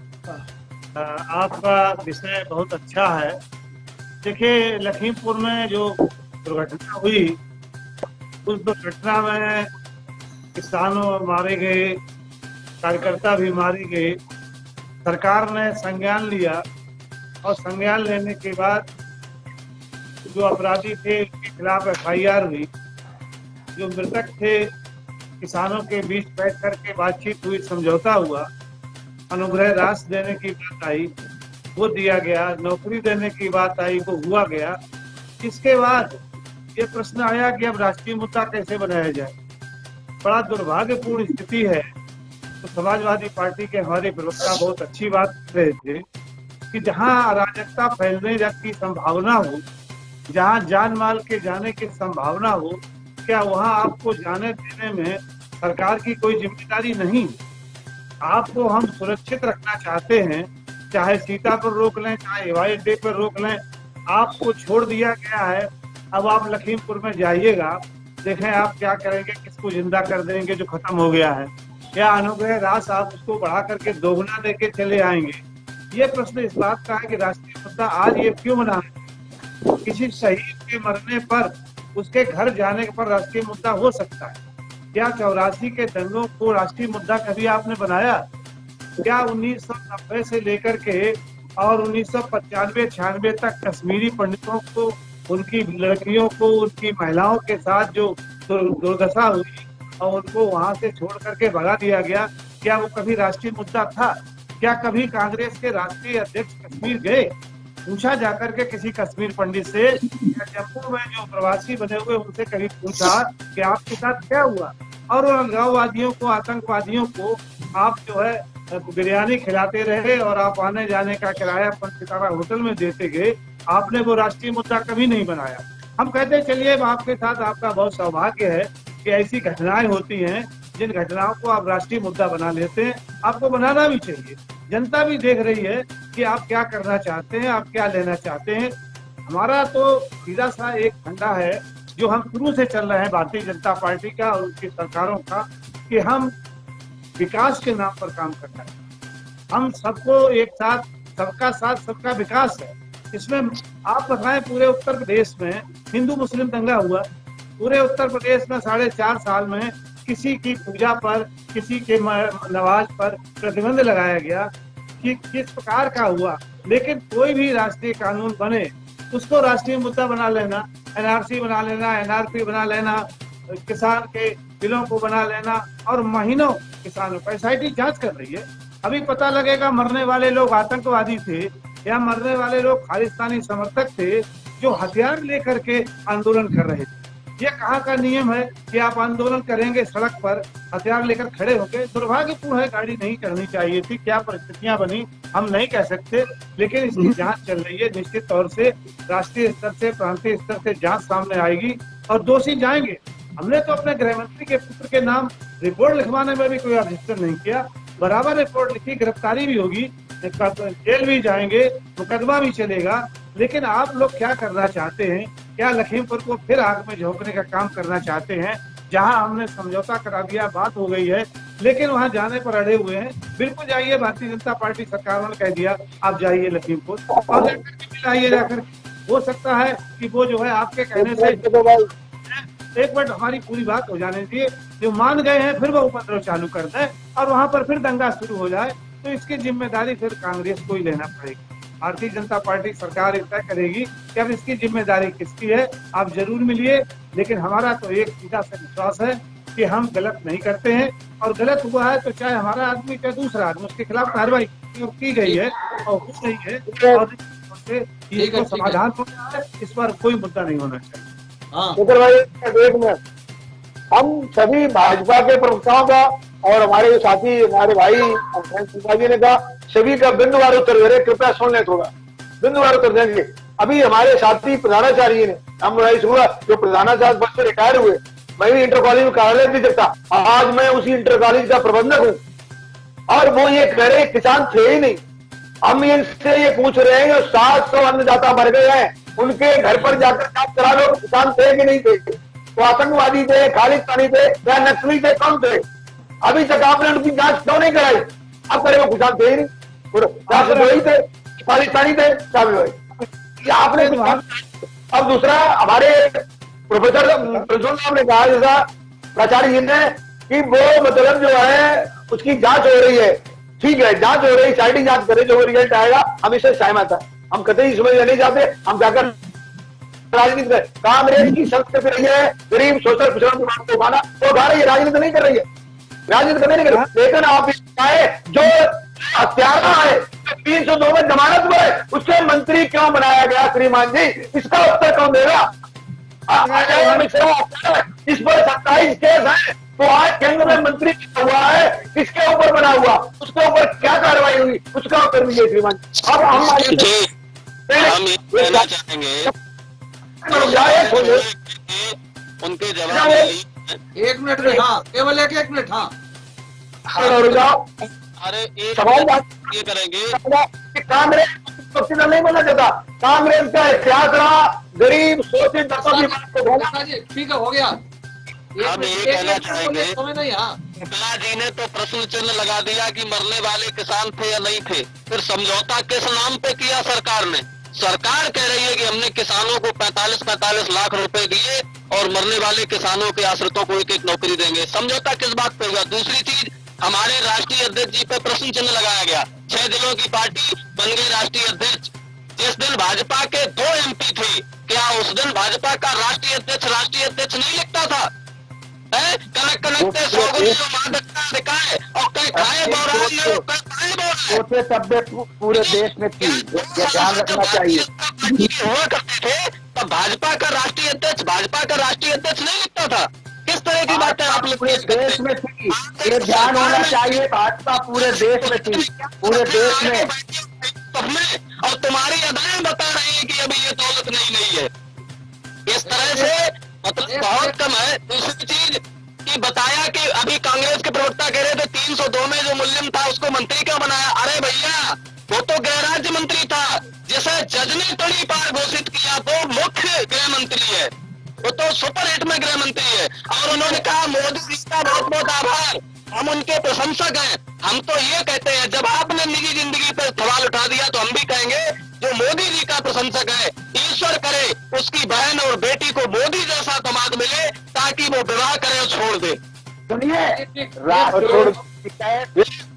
आपका विषय बहुत अच्छा है देखिए, लखीमपुर में जो दुर्घटना हुई, उस दुर्घटना में किसानों मारे गए, कार्यकर्ता भी मारे गए। सरकार ने संज्ञान लिया और संज्ञान लेने के बाद जो अपराधी थे उनके खिलाफ FIR हुई। जो मृतक थे, किसानों के बीच बैठ करके बातचीत हुई, समझौता हुआ, अनुग्रह राशि देने की बात आई, वो दिया गया, नौकरी देने की बात आई, वो हुआ गया। इसके बाद ये प्रश्न आया कि अब राष्ट्रीय मुद्दा कैसे बनाया जाए। बड़ा दुर्भाग्यपूर्ण स्थिति है। तो समाजवादी पार्टी के हमारे प्रवक्ता बहुत अच्छी बात कर रहे थे कि जहां अराजकता फैलने की संभावना हो, जहां जान माल के जाने की संभावना हो, क्या वहां आपको जाने देने में सरकार की कोई जिम्मेदारी नहीं? आपको हम सुरक्षित रखना चाहते हैं, चाहे सीता पर रोक लें, चाहे हवाई अड्डे पर रोक लें, आपको छोड़ दिया गया है। अब आप लखीमपुर में जाइएगा, देखें आप क्या करेंगे, किसको जिंदा कर देंगे जो खत्म हो गया है, या अनुग्रह राशि आप उसको बढ़ा करके दोगुना देके चले आएंगे। ये प्रश्न इस बात का है कि राष्ट्रीय मुद्दा आज ये क्यों बना है? किसी शहीद के मरने पर उसके घर जाने पर राष्ट्रीय मुद्दा हो सकता है क्या? 84 के दंगों को राष्ट्रीय मुद्दा कभी आपने बनाया क्या? 1990 से लेकर के और 1995-96 तक कश्मीरी पंडितों को, उनकी लड़कियों को, उनकी महिलाओं के साथ जो दुर्दशा हुई और उनको वहां से छोड़ करके भगा दिया गया, क्या वो कभी राष्ट्रीय मुद्दा था? क्या कभी कांग्रेस के राष्ट्रीय अध्यक्ष कश्मीर गए? पूछा जाकर के किसी कश्मीर पंडित से, या जम्मू में जो प्रवासी बने हुए उनसे कभी पूछा कि आपके साथ क्या हुआ? और उन अलगाववादियों को, आतंकवादियों को आप जो है बिरयानी खिलाते रहे और आप आने जाने का किराया 5 सितारा होटल में देते गए। आपने वो राष्ट्रीय मुद्दा कभी नहीं बनाया। हम कहते हैं चलिए आपके साथ आपका बहुत सौभाग्य है कि ऐसी घटनाएं होती हैं जिन घटनाओं को आप राष्ट्रीय मुद्दा बना लेते हैं। आपको बनाना भी चाहिए। जनता भी देख रही है कि आप क्या करना चाहते हैं, आप क्या लेना चाहते हैं। हमारा तो सीधा सा एक फंडा है जो हम शुरू से चल रहे हैं भारतीय जनता पार्टी का और उसकी सरकारों का, कि हम विकास के नाम पर काम करना है। हम सबको एक साथ, सबका साथ सबका विकास है। इसमें आप बताएं, पूरे उत्तर प्रदेश में हिंदू मुस्लिम दंगा हुआ, पूरे उत्तर प्रदेश में 4.5 साल में किसी की पूजा पर, किसी के नमाज पर प्रतिबंध लगाया गया कि किस प्रकार का हुआ। लेकिन कोई भी राष्ट्रीय कानून बने उसको राष्ट्रीय मुद्दा बना लेना, NRC बना लेना, NRP बना लेना, किसान के बिलों को बना लेना, और महीनों किसानों पर SIT जांच कर रही है। अभी पता लगेगा मरने वाले लोग आतंकवादी थे या मरने वाले लोग खालिस्तानी समर्थक थे जो हथियार लेकर के आंदोलन कर रहे थे। ये कहाँ का नियम है कि आप आंदोलन करेंगे सड़क पर हथियार लेकर खड़े होकर? दुर्भाग्यपूर्ण है, गाड़ी नहीं करनी चाहिए थी। क्या परिस्थितियां बनी हम नहीं कह सकते, लेकिन इसकी जांच चल रही है। निश्चित तौर से राष्ट्रीय स्तर से, प्रांतीय स्तर से जांच सामने आएगी और दोषी जाएंगे। हमने तो अपने गृह मंत्री के पुत्र के नाम रिपोर्ट लिखवाने में भी कोई ऑब्जेक्शन नहीं किया। बराबर रिपोर्ट लिखी, गिरफ्तारी भी होगी, जेल भी जाएंगे, मुकदमा भी चलेगा। लेकिन आप लोग क्या करना चाहते हैं? क्या लखीमपुर को फिर आग में झोंकने का काम करना चाहते हैं? जहां हमने समझौता करा दिया, बात हो गई है, लेकिन वहां जाने पर अड़े हुए हैं। बिल्कुल जाइए, भारतीय जनता पार्टी सरकार ने कह दिया आप जाइए लखीमपुर और जाकर के मिलाइए जाकर। हो सकता है कि वो जो है आपके कहने से, एक मिनट हमारी पूरी बात हो जाने दीजिए, जो मान गए हैं फिर वो उपद्रव चालू कर दें और वहां पर फिर दंगा शुरू हो जाए, तो इसकी जिम्मेदारी फिर कांग्रेस को ही लेना पड़ेगी। भारतीय जनता पार्टी सरकार तय करेगी कि अब इसकी जिम्मेदारी किसकी है। आप जरूर मिलिए, लेकिन हमारा तो एक सीधा सा विश्वास है कि हम गलत नहीं करते हैं, और गलत हुआ है तो चाहे हमारा आदमी चाहे दूसरा आदमी, उसके खिलाफ कार्रवाई की गई है और हो रही है, और इसको समाधान हो रहा है। इस पर कोई मुद्दा नहीं होना चाहिए। शुक्र भाई, एक मिनट, हम सभी भाजपा के प्रवक्ताओं का और हमारे साथी, हमारे भाई जी ने कहा, सभी का बिंदुवार उत्तर दे रहे, कृपया सुन लें, थोड़ा बिंदुवार उत्तर देंगे। अभी हमारे साथी प्रधानाचार्य ने, हम जो प्रधानाचार्य पद से रिटायर हुए, मैं भी इंटर कॉलेज में कार्यालय भी देखता, आज मैं उसी इंटर कॉलेज का प्रबंधक हूँ, और वो ये कह रहे किसान थे ही नहीं। हम इनसे ये पूछ रहे हैं, 700 अन्नदाता मर गए हैं, उनके घर पर जाकर जांच करा लो, किसान थे कि नहीं थे, तो आतंकवादी थे, खालिस्तानी थे या नक्सली थे, कौन थे? अभी तक आपने उनकी जांच क्यों नहीं कराई? अब करे वो किसान थे ही नहीं, वही थे, खालिस्तानी थे, कि आपने अब दूसरा हमारे प्रोफेसर प्रज्वल साहब ने कहा, जैसा प्राचार्य जी ने, कि वो मतलब जो है उसकी जांच हो रही है। ठीक है, जांच हो रही, साइडिंग जांच करे, जो रिजल्ट आएगा हम इससे सहमत है। हम कतई इसमें नहीं जाते, हम जाकर राजनीति में कांग्रेस की संस्कृति रही है गरीब शोषण पिछड़ा को उठाना, तो उठा रही है, राजनीति नहीं कर रही है, राजनीति करने नहीं कर रही। लेकिन आप जो हत्यारा है 302 में जमानत हुआ है, उससे मंत्री क्यों बनाया गया श्रीमान जी, इसका उत्तर कौन देगा? इस पर 27 केस है, तो आज केंद्र में मंत्री हुआ है, किसके ऊपर बना हुआ, उसके ऊपर क्या कार्रवाई हुई, उसका उत्तर दीजिए श्रीमान। अब हम ये कहना चाहेंगे उनके जवाब एक मिनट में, हाँ केवल एक मिनट, हाँ अरे एक सवाल ये करेंगे कि कांग्रेस पक्षीदार नहीं बनना चाहता, कांग्रेस का इतिहास रहा गरीब शोषित ठीक है, हो गया। हम ये कहना चाहेंगे, समय नहीं, हाँ शुक्ला जी ने तो प्रश्न चिन्ह लगा दिया कि मरने वाले किसान थे या नहीं थे, फिर समझौता किस नाम पे किया सरकार ने? सरकार कह रही है कि हमने किसानों को 45 लाख रुपए दिए और मरने वाले किसानों के आश्रितों को एक नौकरी देंगे। समझौता किस बात पे हुआ? दूसरी चीज, हमारे राष्ट्रीय अध्यक्ष जी पे प्रश्न चिन्ह लगाया गया। 6 दिनों की पार्टी बन गई राष्ट्रीय अध्यक्ष। जिस दिन भाजपा के 2 MP थे, क्या उस दिन भाजपा का राष्ट्रीय अध्यक्ष नहीं लिखता था? सोचे शब्द पूरे देश में थी, ये ध्यान रखना चाहिए। हुआ करते थे तब भाजपा का राष्ट्रीय अध्यक्ष नहीं लिखता था। किस तरह की बात है आप लोग? पूरे देश में थी, ये ध्यान होना चाहिए। भाजपा पूरे देश में थी, पूरे देश में। और तुम्हारी अदाएं बता रही है कि अभी ये दौलत नहीं है। इस तरह से मतलब बहुत कम है। दूसरी चीज कि बताया कि अभी कांग्रेस के प्रवक्ता कह रहे थे 302 में जो मुल्जिम था उसको मंत्री क्यों बनाया? अरे भैया, वो तो गृह राज्य मंत्री था, जिसे जज ने तड़ी पार घोषित किया, वो मुख्य गृह मंत्री है, वो तो सुपर हिट में गृह मंत्री है। और उन्होंने कहा मोदी जी का बहुत बहुत आभार, हम उनके प्रशंसक हैं। हम तो ये कहते हैं, जब आपने निजी जिंदगी पर सवाल उठा दिया तो हम भी कहेंगे जो मोदी जी का प्रशंसक है, ईश्वर करे उसकी बहन और बेटी को मोदी जैसा दामाद मिले ताकि वो विवाह करे और छोड़ दे। सुनिए,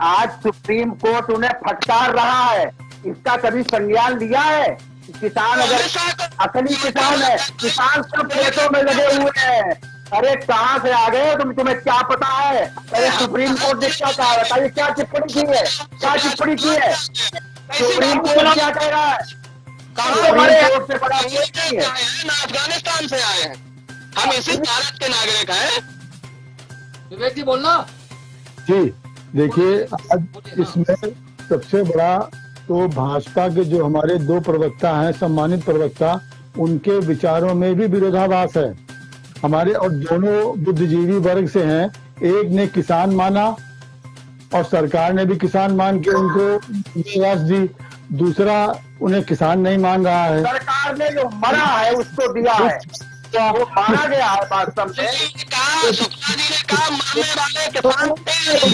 आज सुप्रीम कोर्ट उन्हें फटकार रहा है, इसका कभी संज्ञान लिया है? किसान अगर असली किसान है, किसान सब खेतों में लगे हुए हैं। अरे कहाँ से आ गए तुम्हें क्या पता है? अरे सुप्रीम कोर्ट ने क्या कहा, बताइए क्या टिप्पणी की है, क्या टिप्पणी की है? सुप्रीम कोर्ट क्या कह रहा है? सुप्रीम कोर्ट से बड़ा नहीं है, अफगानिस्तान से आए हैं, हम इसी भारत के नागरिक हैं। विवेक जी बोलना। जी देखिए, आज इसमें सबसे बड़ा तो भाजपा के जो हमारे 2 प्रवक्ता हैं, सम्मानित प्रवक्ता, उनके विचारों में भी विरोधाभास है हमारे, और दोनों बुद्धिजीवी वर्ग से हैं। एक ने किसान माना और सरकार ने भी किसान मान के उनको विश्वास दी, दूसरा उन्हें किसान नहीं मान रहा है। सरकार ने जो मरा है उसको दिया है, वो माना गया है वास्तव में।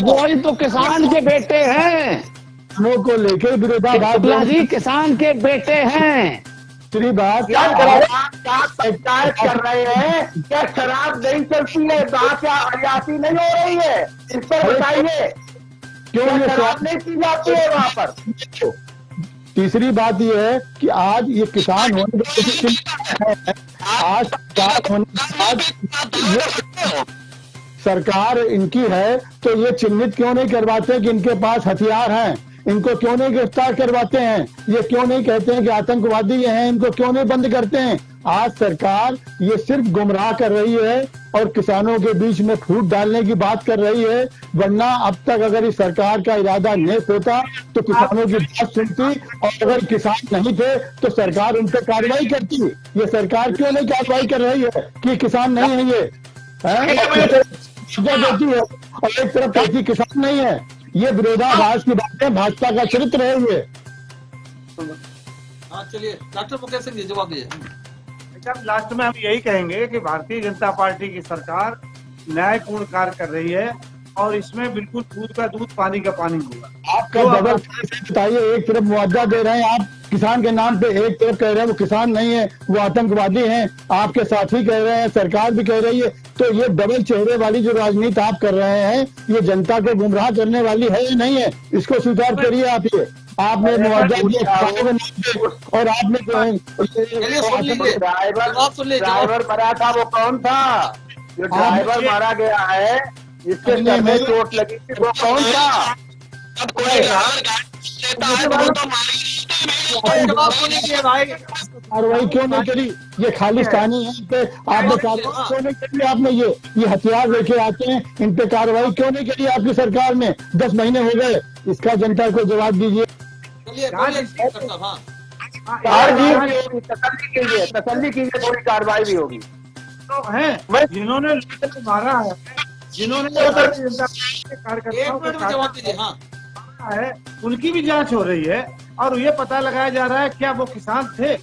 वही तो किसान के बेटे हैं, को लेकर विरोधाभास जी किसान के बेटे हैं। दूसरी बात, क्या शिकायत कर रहे हैं? क्या शराब नहीं चलती है? वहाँ क्या हरियाती नहीं हो रही है? इस पर बताइए, क्यों ये शराब नहीं पी जाती है वहाँ पर? तीसरी बात यह है कि आज ये किसान होने के आज होने के बाद सरकार इनकी है तो ये चिन्हित क्यों नहीं करवाते कि इनके पास हथियार हैं? इनको क्यों नहीं गिरफ्तार करवाते हैं? ये क्यों नहीं कहते हैं कि आतंकवादी ये हैं? इनको क्यों नहीं बंद करते हैं? आज सरकार ये सिर्फ गुमराह कर रही है और किसानों के बीच में फूट डालने की बात कर रही है। वरना अब तक अगर इस सरकार का इरादा नेक होता तो किसानों की बात सुनती, और अगर किसान नहीं थे तो सरकार उन पर कार्रवाई करती। ये सरकार क्यों नहीं कार्रवाई कर रही है कि किसान नहीं है ये देती है, और एक तरफ कहती किसान नहीं है। ये विरोधाभास की बातें भाजपा का चरित्र है ये। हाँ चलिए डॉक्टर मुकेश सिंह जी जवाब दीजिए। लास्ट में हम यही कहेंगे कि भारतीय जनता पार्टी की सरकार न्यायपूर्ण कार्य कर रही है और इसमें बिल्कुल दूध का दूध पानी का पानी होगा। आपका डबल बताइए, एक तरफ मुआवजा दे रहे हैं आप किसान के नाम पे एक तरफ कह रहे हैं वो किसान नहीं है, वो आतंकवादी हैं, आपके साथी कह रहे हैं, सरकार भी कह रही है। तो ये डबल चेहरे वाली जो राजनीति आप कर रहे हैं, ये जनता को गुमराह करने वाली है या नहीं है? इसको स्वीकार करिए आप। ये आपने मुआवजा दिया और आपने ड्राइवर मरा था, वो कौन था? जो ड्राइवर मारा गया है, जिसके सर में चोट लगी थी, वो कौन था? कार्रवाई क्यों नहीं करी? ये खालिस्तानी है, इन पे आपने कार्रवाई क्यों नहीं करी? आपने ये हथियार लेके आते हैं, इन पे कार्रवाई क्यों नहीं करी आपकी सरकार ने? 10 महीने हो गए, इसका जनता को जवाब दीजिए। तसल्ली कीजिए, थोड़ी कार्रवाई भी होगी। तो है जिन्होंने लोगों को मारा है, जिन्होंने कार्यकर्ताओं है, उनकी भी जांच हो रही है और ये पता लगाया जा रहा है क्या वो किसान थे।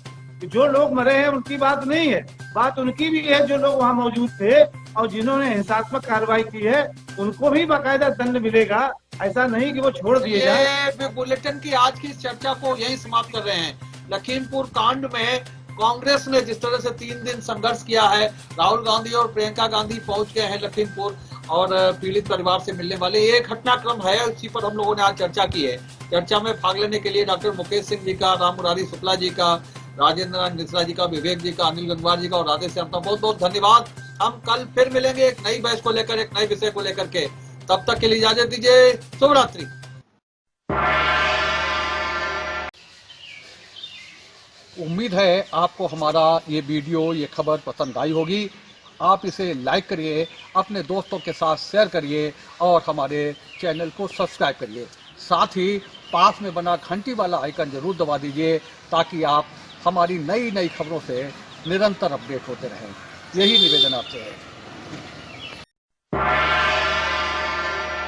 जो लोग मरे हैं उनकी बात नहीं है, बात उनकी भी है जो लोग वहाँ मौजूद थे और जिन्होंने हिंसात्मक कार्रवाई की है, उनको भी बाकायदा दंड मिलेगा। ऐसा नहीं कि वो छोड़ दिए जाए। बुलेटिन की आज की चर्चा को यहीं समाप्त कर रहे हैं। लखीमपुर कांड में कांग्रेस ने जिस तरह से 3 दिन संघर्ष किया है, राहुल गांधी और प्रियंका गांधी पहुंच गए हैं लखीमपुर और पीड़ित परिवार से मिलने वाले, ये घटनाक्रम है, उसी पर हम लोगों ने आज चर्चा की है। चर्चा में भाग लेने के लिए डॉक्टर मुकेश सिंह जी का, राम मुरारी शुक्ला जी का, राजेंद्र नारायण मिश्रा जी का, विवेक जी का, अनिल गंगवार जी का और राधे श्याम का बहुत बहुत धन्यवाद। हम कल फिर मिलेंगे एक नई बहस को लेकर, एक नए विषय को लेकर के। तब तक के लिए इजाजत दीजिए। शुभ रात्रि। उम्मीद है आपको हमारा ये वीडियो, ये खबर पसंद आई होगी। आप इसे लाइक करिए, अपने दोस्तों के साथ शेयर करिए और हमारे चैनल को सब्सक्राइब करिए। साथ ही पास में बना घंटी वाला आइकन जरूर दबा दीजिए ताकि आप हमारी नई नई खबरों से निरंतर अपडेट होते रहें। यही निवेदन आपसे है।